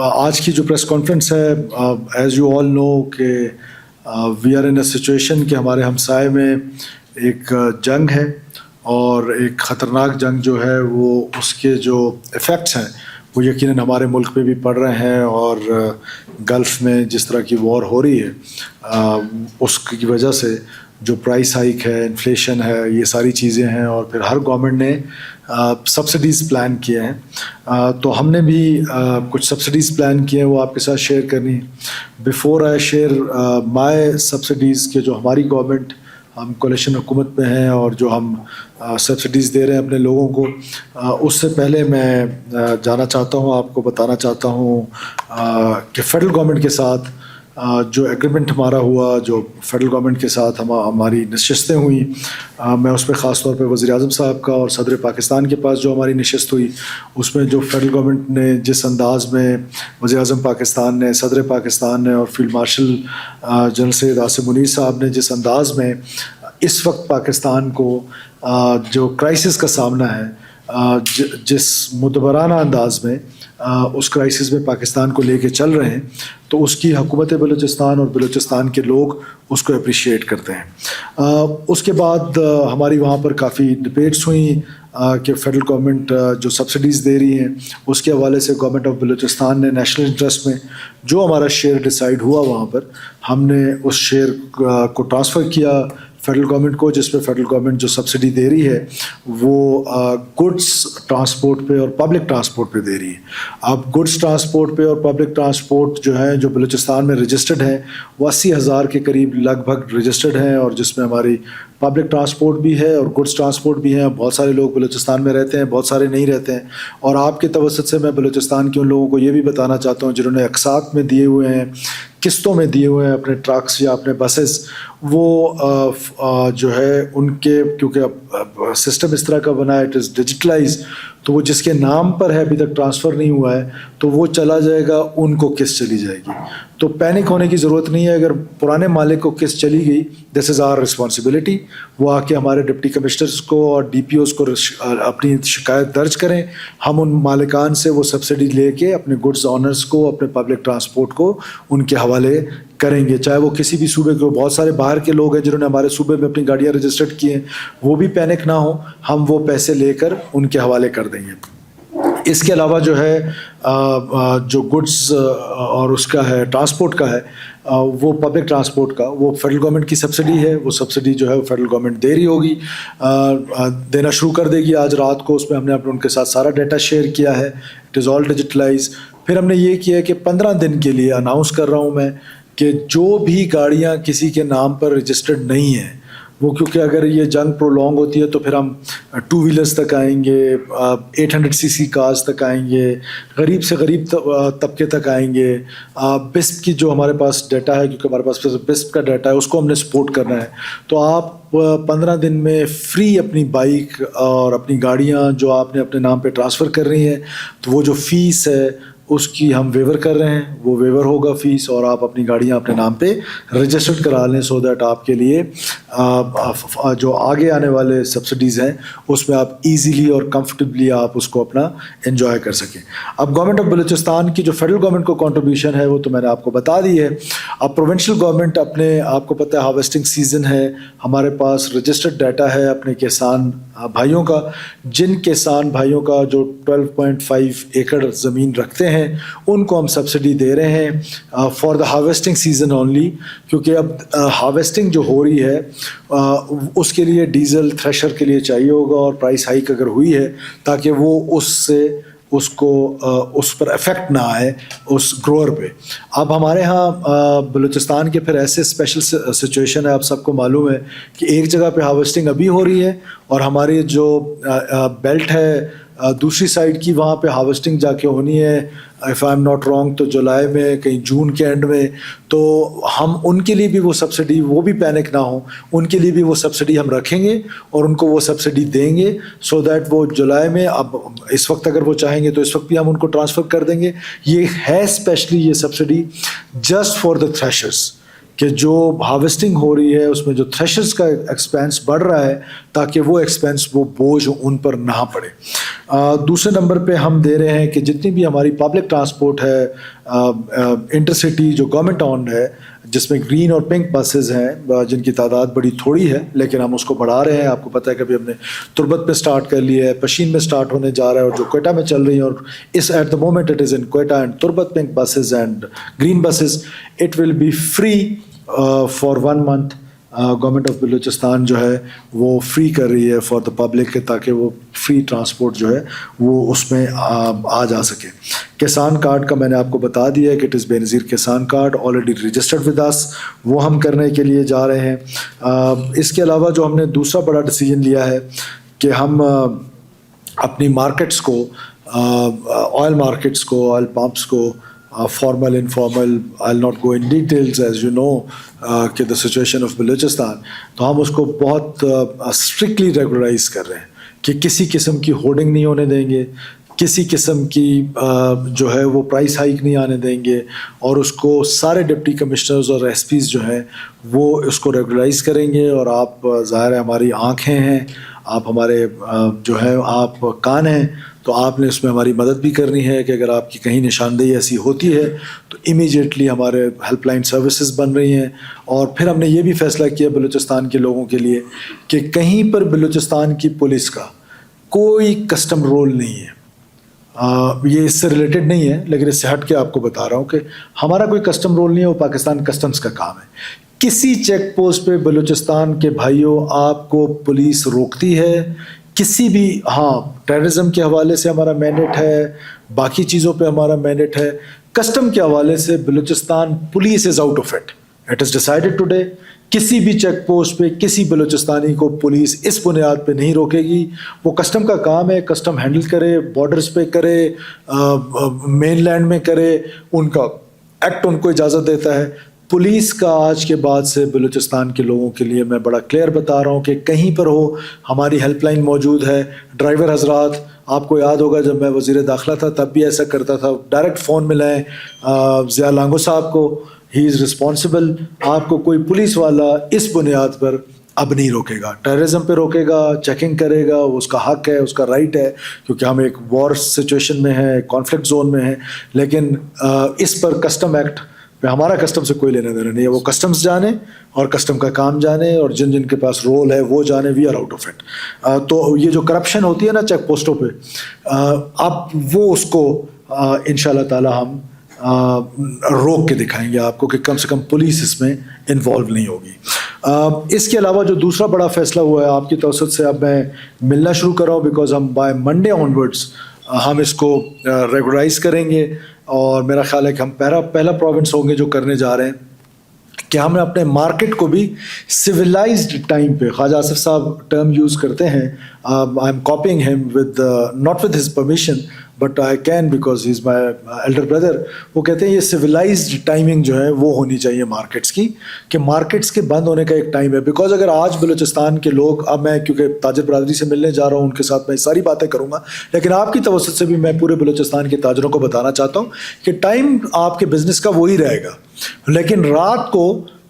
آج کی جو پریس کانفرنس ہے، ایز یو آل نو کہ we are in a situation کہ ہمارے ہمسائے میں ایک جنگ ہے، اور ایک خطرناک جنگ جو ہے وہ اس کے جو ایفیکٹس ہیں وہ یقیناً ہمارے ملک پہ بھی پڑ رہے ہیں، اور گلف میں جس طرح کی وار ہو رہی ہے اس کی وجہ سے جو پرائس ہائیک ہے، انفلیشن ہے، یہ ساری چیزیں ہیں، اور پھر ہر گورنمنٹ نے سبسڈیز پلان کیے ہیں۔ تو ہم نے بھی کچھ سبسڈیز پلان کیے ہیں، وہ آپ کے ساتھ شیئر کرنی۔ Before I share my subsidies کے جو ہماری گورنمنٹ، ہم کولیشن حکومت میں ہیں اور جو ہم سبسڈیز دے رہے ہیں اپنے لوگوں کو، اس سے پہلے میں جانا چاہتا ہوں، آپ کو بتانا چاہتا ہوں کہ فیڈرل گورنمنٹ کے ساتھ جو ایگریمنٹ ہمارا ہوا، جو فیڈرل گورنمنٹ کے ساتھ ہماری نشستیں ہوئیں، میں اس پہ خاص طور پہ وزیر اعظم صاحب کا اور صدر پاکستان کے پاس جو ہماری نشست ہوئی، اس میں جو فیڈرل گورنمنٹ نے جس انداز میں، وزیر اعظم پاکستان نے، صدر پاکستان نے اور field marshal general Syed Asim Munir صاحب نے جس انداز میں اس وقت پاکستان کو جو کرائسس کا سامنا ہے، جس مدبرانہ انداز میں اس کرائسس میں پاکستان کو لے کے چل رہے ہیں، تو اس کی حکومت بلوچستان اور بلوچستان کے لوگ اس کو اپریشیٹ کرتے ہیں۔ اس کے بعد ہماری وہاں پر کافی ڈبیٹس ہوئیں کہ فیڈرل گورنمنٹ جو سبسڈیز دے رہی ہیں اس کے حوالے سے گورنمنٹ آف بلوچستان نے نیشنل انٹرسٹ میں جو ہمارا شیئر ڈیسائیڈ ہوا، وہاں پر ہم نے اس شیئر کو ٹرانسفر کیا فیڈرل گورنمنٹ کو، جس پہ فیڈرل گورنمنٹ جو سبسڈی دے رہی ہے وہ گڈس ٹرانسپورٹ پہ اور پبلک ٹرانسپورٹ پہ دے رہی ہے۔ اب گڈس ٹرانسپورٹ پہ اور پبلک ٹرانسپورٹ جو ہیں، جو بلوچستان میں رجسٹرڈ ہیں، وہ 80,000 کے قریب لگ بھگ رجسٹرڈ ہیں، اور جس میں ہماری پبلک ٹرانسپورٹ بھی ہے اور گڈس ٹرانسپورٹ بھی ہیں۔ بہت سارے لوگ بلوچستان میں رہتے ہیں، بہت سارے نہیں رہتے ہیں، اور آپ کے توسط سے میں بلوچستان کے ان لوگوں کو یہ بھی بتانا چاہتا ہوں جنہوں نے اقساط میں دیے ہوئے ہیں، قسطوں میں دیے ہوئے ہیں اپنے ٹرکس یا اپنے بسز، وہ جو ہے ان کے، کیونکہ اب سسٹم اس طرح کا بنا ہے، اٹ از ڈیجیٹلائز، تو وہ جس کے نام پر ہے ابھی تک ٹرانسفر نہیں ہوا ہے تو وہ چلا جائے گا، ان کو قسط چلی جائے گی۔ تو پینک ہونے کی ضرورت نہیں ہے، اگر پرانے مالک کو قسط چلی گئی، دس از آور رسپانسبلٹی، وہ آ کے ہمارے ڈپٹی کمشنرز کو اور ڈی پی اوز کو اپنی شکایت درج کریں، ہم ان مالکان سے وہ سبسڈی لے کے اپنے گڈز آنرز کو، اپنے پبلک ٹرانسپورٹ کو ان کے حوالے کریں گے، چاہے وہ کسی بھی صوبے کے۔ بہت سارے باہر کے لوگ ہیں جنہوں نے ہمارے صوبے میں اپنی گاڑیاں رجسٹرڈ کی ہیں، وہ بھی پینک نہ ہو، ہم وہ پیسے لے کر ان کے حوالے کر دیں گے۔ اس کے علاوہ جو ہے جو گڈز اور اس کا ہے ٹرانسپورٹ کا ہے، وہ پبلک ٹرانسپورٹ کا، وہ فیڈرل گورنمنٹ کی سبسڈی ہے، وہ سبسڈی جو ہے وہ فیڈرل گورنمنٹ دے رہی ہوگی، دینا شروع کر دے گی آج رات کو۔ اس میں ہم نے ان کے ساتھ سارا ڈیٹا شیئر کیا ہے، اٹ از آل ڈیجیٹلائز۔ پھر ہم نے یہ کیا کہ 15 دن کے لیے اناؤنس کر رہا ہوں میں کہ جو بھی گاڑیاں کسی کے نام پر رجسٹرڈ نہیں ہیں، وہ کیونکہ اگر یہ جنگ پرولونگ ہوتی ہے تو پھر ہم 2 ویلرز تک آئیں گے، 800 cc کارز تک آئیں گے، غریب سے غریب طبقے تک آئیں گے۔ بسپ کی جو ہمارے پاس ڈیٹا ہے، کیونکہ ہمارے پاس بسپ کا ڈیٹا ہے، اس کو ہم نے سپورٹ کرنا ہے۔ تو آپ 15 دن میں فری اپنی بائک اور اپنی گاڑیاں جو آپ نے اپنے نام پہ ٹرانسفر کر رہی ہیں، تو وہ جو فیس ہے اس کی ہم ویور کر رہے ہیں، وہ ویور ہوگا فیس، اور آپ اپنی گاڑیاں اپنے نام پہ رجسٹرڈ کرا لیں، سو دیٹ آپ کے لیے جو آگے آنے والے سبسڈیز ہیں اس میں آپ ایزیلی اور کمفرٹیبلی آپ اس کو اپنا انجوائے کر سکیں۔ اب گورنمنٹ آف بلوچستان کی جو فیڈرل گورنمنٹ کو کنٹریبیوشن ہے وہ تو میں نے آپ کو بتا دی ہے۔ اب پروونشل گورنمنٹ اپنے، آپ کو پتہ ہے ہارویسٹنگ سیزن ہے، ہمارے پاس رجسٹرڈ ڈیٹا ہے اپنے کسان بھائیوں کا، جن کسان بھائیوں کا جو 12.5 ایکڑ زمین رکھتے ہیں ان کو ہم سبسڈی دے رہے ہیں for the harvesting season only, کیونکہ اب ہارویسٹنگ جو ہو رہی ہے اس کے لیے ڈیزل تھریشر کے لیے چاہیے ہوگا، اور پرائس ہائیک اگر ہوئی ہے تاکہ وہ اس کو اس پر افیکٹ نہ آئے اس گروور پہ۔ اب ہمارے ہاں بلوچستان کے پھر ایسے اسپیشل سچویشن ہے، آپ سب کو معلوم ہے کہ ایک جگہ پہ ہارویسٹنگ ابھی ہو رہی ہے، اور ہماری جو بیلٹ ہے دوسری سائڈ کی، وہاں پہ ہارویسٹنگ جا کے ہونی ہے if I am not wrong تو جولائی میں، کہیں جون کے اینڈ میں۔ تو ہم ان کے لیے بھی وہ سبسڈی، وہ بھی پینک نہ ہوں، ان کے لیے بھی وہ سبسڈی ہم رکھیں گے اور ان کو وہ سبسڈی دیں گے، سو دیٹ وہ جولائی میں، اب اس وقت اگر وہ چاہیں گے تو اس وقت بھی ہم ان کو ٹرانسفر کر دیں گے۔ یہ ہے اسپیشلی یہ سبسڈی جسٹ فار دا تھریشرس، کہ جو ہارویسٹنگ ہو رہی ہے اس میں جو تھریشرز کا ایکسپینس بڑھ رہا ہے تاکہ وہ ایکسپینس وہ بوجھ ان پر نہ پڑے. دوسرے نمبر پہ ہم دے رہے ہیں کہ جتنی بھی ہماری پبلک ٹرانسپورٹ ہے انٹرسٹی جو گورنمنٹ اونڈ ہے جس میں گرین اور پنک بسز ہیں جن کی تعداد بڑی تھوڑی ہے لیکن ہم اس کو بڑھا رہے ہیں. آپ کو پتہ ہے کہ ابھی ہم نے تربت میں سٹارٹ کر لیا ہے, پشین میں سٹارٹ ہونے جا رہا ہے اور جو کوئٹہ میں چل رہی ہیں اور اس at the moment it is in Quetta and Turbat pink buses and green buses it will be free for 1 month. Government of Balochistan جو ہے وہ فری کر رہی ہے فار دا پبلک تاکہ وہ فری ٹرانسپورٹ جو ہے وہ اس میں آ جا سکے. کسان کارڈ کا میں نے آپ کو بتا دیا ہے کہ it is Benazir Kisan card already registered with us, وہ ہم کرنے کے لیے جا رہے ہیں. اس کے علاوہ جو ہم نے دوسرا بڑا ڈیسیجن لیا ہے کہ ہم اپنی مارکیٹس کو آئل مارکیٹس کو آئل پمپس کو formal informal I'll not go in details as you know کہ the situation of بلوچستان, تو ہم اس کو بہت اسٹرکٹلی ریگولرائز کر رہے ہیں کہ کسی قسم کی ہورڈنگ نہیں ہونے دیں گے, کسی قسم کی جو ہے وہ پرائس ہائیک نہیں آنے دیں گے, اور اس کو سارے ڈپٹی کمشنرز اور ایس پیز جو ہیں وہ اس کو ریگولرائز کریں گے. اور آپ ظاہر ہے ہماری آنکھیں ہیں, آپ ہمارے جو ہے آپ کان ہیں, تو آپ نے اس میں ہماری مدد بھی کرنی ہے کہ اگر آپ کی کہیں نشاندہی ایسی ہوتی ہے تو امیجیٹلی ہمارے ہیلپ لائن سروسز بن رہی ہیں. اور پھر ہم نے یہ بھی فیصلہ کیا بلوچستان کے لوگوں کے لیے کہ کہیں پر بلوچستان کی پولیس کا کوئی کسٹم رول نہیں ہے. یہ اس سے ریلیٹڈ نہیں ہے لیکن اس سے ہٹ کے آپ کو بتا رہا ہوں کہ ہمارا کوئی کسٹم رول نہیں ہے, وہ پاکستان کسٹمز کا کام ہے. کسی چیک پوسٹ پہ بلوچستان کے بھائیوں آپ کو پولیس روکتی ہے کسی بھی, ہاں ٹیررزم کے حوالے سے ہمارا مینڈیٹ ہے, باقی چیزوں پہ ہمارا مینڈیٹ ہے, کسٹم کے حوالے سے Balochistan police is out of it is decided today. کسی بھی چیک پوسٹ پہ کسی بلوچستانی کو پولیس اس بنیاد پہ نہیں روکے گی. وہ کسٹم کا کام ہے, کسٹم ہینڈل کرے, بارڈرز پہ کرے, مین لینڈ میں کرے, ان کا ایکٹ ان کو اجازت دیتا ہے. پولیس کا آج کے بعد سے بلوچستان کے لوگوں کے لیے میں بڑا کلیئر بتا رہا ہوں کہ کہیں پر ہو ہماری ہیلپ لائن موجود ہے. ڈرائیور حضرات, آپ کو یاد ہوگا جب میں وزیر داخلہ تھا تب بھی ایسا کرتا تھا, ڈائریکٹ فون ملائیں ضیاء لانگو صاحب کو, ہی از رسپانسبل. آپ کو کوئی پولیس والا اس بنیاد پر اب نہیں روکے گا, ٹیررزم پہ روکے گا, چیکنگ کرے گا, وہ اس کا حق ہے, اس کا رائٹ ہے, کیونکہ ہم ایک وار سچویشن میں ہیں, کانفلکٹ زون میں ہیں. لیکن اس پر کسٹم ایکٹ پہ ہمارا کسٹم سے کوئی لینا دینا نہیں ہے. وہ کسٹمز جانے اور کسٹم کا کام جانے اور جن جن کے پاس رول ہے وہ جانے, we are out of it. تو یہ جو کرپشن ہوتی ہے نا چیک پوسٹوں پہ, اب وہ اس کو انشاء اللہ تعالی ہم روک کے دکھائیں گے آپ کو کہ کم سے کم پولیس اس میں انوالو نہیں ہوگی. اس کے علاوہ جو دوسرا بڑا فیصلہ ہوا ہے آپ کی توسط سے, اب میں ملنا شروع کر رہا ہوں بیکاز ہم بائی منڈے آنورڈس ہم اس کو ریگولرائز کریں گے, اور میرا خیال ہے کہ ہم پہلا پروونس ہوں گے جو کرنے جا رہے ہیں کہ ہم نے اپنے مارکیٹ کو بھی سویلائزڈ ٹائم پہ, خواجہ آصف صاحب ٹرم یوز کرتے ہیں, I am copying him with not with his permission but I can because he is my elder brother. وہ کہتے ہیں یہ سویلائزڈ ٹائمنگ جو ہے وہ ہونی چاہیے مارکیٹس کی, کہ مارکیٹس کے بند ہونے کا ایک ٹائم ہے. بیکاز اگر آج بلوچستان کے لوگ, اب میں کیونکہ تاجر برادری سے ملنے جا رہا ہوں ان کے ساتھ میں ساری باتیں کروں گا, لیکن آپ کی توسط سے بھی میں پورے بلوچستان کے تاجروں کو بتانا چاہتا ہوں کہ ٹائم آپ کے بزنس کا وہی رہے گا, لیکن رات کو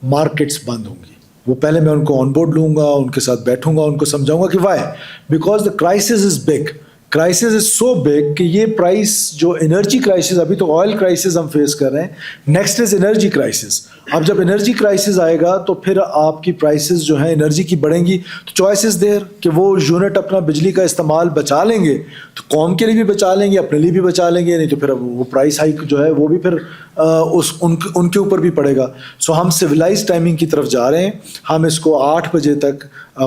مارکیٹس بند ہوں گی. وہ پہلے میں ان کو آن بورڈ لوں گا, ان کے ساتھ بیٹھوں گا, ان کو سمجھاؤں گا کہ why, because the crisis is big, crisis is so big کہ یہ پرائس جو انرجی کرائسس, ابھی تو آئل کرائسس ہم فیس کر رہے ہیں, نیکسٹ از انرجی کرائسس. اب جب انرجی کرائسس آئے گا تو پھر آپ کی پرائسز جو ہیں انرجی کی بڑھیں گی, تو چوائس از دیر کہ وہ یونٹ اپنا بجلی کا استعمال بچا لیں گے تو قوم کے لیے بھی بچا لیں گے, اپنے لیے بھی بچا لیں گے, نہیں تو پھر وہ پرائس ہائیک جو ہے وہ بھی پھر ان کے اوپر بھی پڑے گا. سو ہم سویلائز ٹائمنگ کی طرف جا رہے ہیں. ہم اس کو 8 بجے تک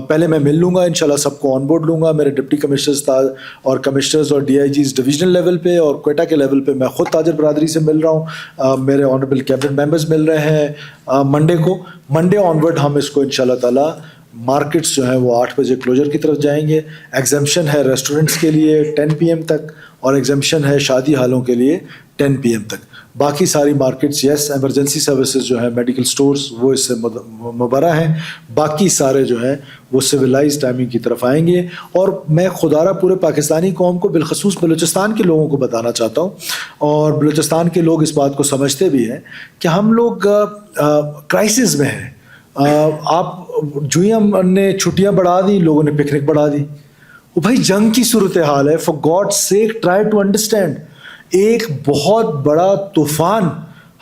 پہلے میں مل لوں گا, انشاءاللہ سب کو آن بورڈ لوں گا, میرے ڈپٹی کمشنرز اور کمشنرز اور D I Gs divisional level پہ اور کوئٹہ کے لیول پہ میں خود تاجر برادری سے مل رہا ہوں, میرے آنریبل کیبنٹ ممبرز مل رہے ہیں منڈے کو. منڈے آنورڈ ہم اس کو انشاءاللہ تعالی مارکیٹس جو ہیں وہ 8 بجے کلوجر کی طرف جائیں گے. ایگزمپشن ہے ریسٹورنٹس کے لیے 10 PM تک, اور ایگزمپشن ہے شادی ہالوں کے لیے 10 PM تک. باقی ساری مارکیٹس یس ایمرجنسی سروسز جو ہیں میڈیکل سٹورز وہ اس سے مبرہ ہیں. باقی سارے جو ہیں وہ سویلائز ٹائمنگ کی طرف آئیں گے. اور میں خدارہ پورے پاکستانی قوم کو بالخصوص بلوچستان کے لوگوں کو بتانا چاہتا ہوں, اور بلوچستان کے لوگ اس بات کو سمجھتے بھی ہیں کہ ہم لوگ کرائسس میں ہیں. آپ جو ہی ہم نے چھٹیاں بڑھا دی, لوگوں نے پکنک بڑھا دی. وہ بھائی جنگ کی صورتحال ہے. For God's sake try to understand. ایک بہت بڑا طوفان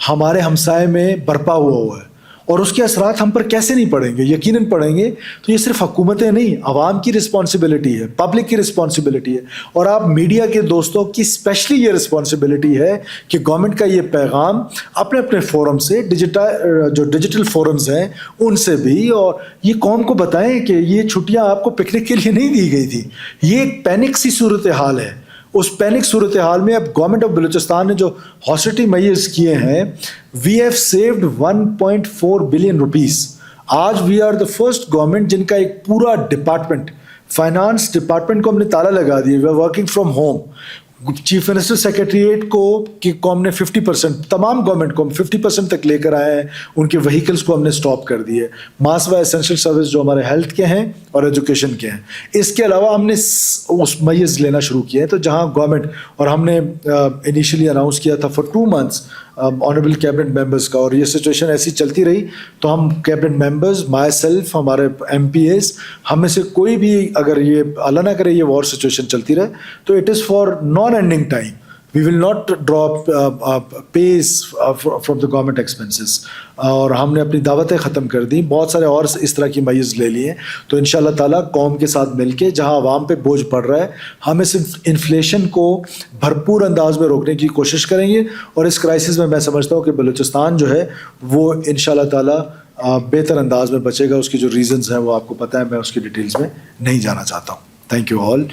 ہمارے ہمسائے میں برپا ہوا ہے, اور اس کے اثرات ہم پر کیسے نہیں پڑیں گے؟ یقیناً پڑیں گے. تو یہ صرف حکومتیں نہیں, عوام کی رسپانسبلٹی ہے, پبلک کی رسپانسبلٹی ہے, اور آپ میڈیا کے دوستوں کی اسپیشلی یہ رسپانسبلٹی ہے کہ گورنمنٹ کا یہ پیغام اپنے اپنے فورم سے, جو ڈیجیٹل فورمز ہیں ان سے بھی, اور یہ قوم کو بتائیں کہ یہ چھٹیاں آپ کو پکنک کے لیے نہیں دی گئی تھی. یہ ایک پینک سی صورتحال ہے. اس پینک صورتحال میں اب گورنمنٹ آف بلوچستان نے جو ہاسٹیٹی میئرز کیے ہیں, we have saved 1.4 billion rupees. آج we are the first government جن کا ایک پورا ڈپارٹمنٹ, فائنانس ڈپارٹمنٹ کو ہم نے تالا لگا دیا. We are working from home. Chief minister secretariat کو ہم نے 50%, تمام گورنمنٹ کو ہم 50% تک لے کر آئے ہیں. ان کے وہیکلس کو ہم نے اسٹاپ کر دیے. ماس و ایسینشیل سروس جو ہمارے ہیلتھ کے ہیں اور ایجوکیشن کے ہیں. اس کے علاوہ ہم نے اس میز لینا شروع کیے ہیں. تو جہاں گورنمنٹ, اور ہم نے انیشلی اناؤنس کیا تھا for 2 months honourable cabinet members کا, اور یہ سچویشن ایسی چلتی رہی تو ہم کیبنٹ ممبرز, مائی سیلف, ہمارے MPAs, ہم میں سے کوئی بھی اگر یہ اللہ نہ کرے یہ وار سچویشن چلتی رہے تو it is for non ending time. We will not drop pays from the government expenses. اور ہم نے اپنی دعوتیں ختم کر دیں. بہت سارے اور اس طرح کی میز لے لیے. تو ان شاء اللہ تعالیٰ قوم کے ساتھ مل کے جہاں عوام پہ بوجھ پڑ رہا ہے, ہم اس انفلیشن کو بھرپور انداز میں روکنے کی کوشش کریں گے. اور اس کرائسس میں سمجھتا ہوں کہ بلوچستان جو ہے وہ ان شاء اللہ تعالیٰ بہتر انداز میں بچے گا. اس کی جو ریزنز ہیں وہ آپ کو پتہ ہے, میں اس کی ڈیٹیلز میں نہیں جانا چاہتا ہوں. Thank you all.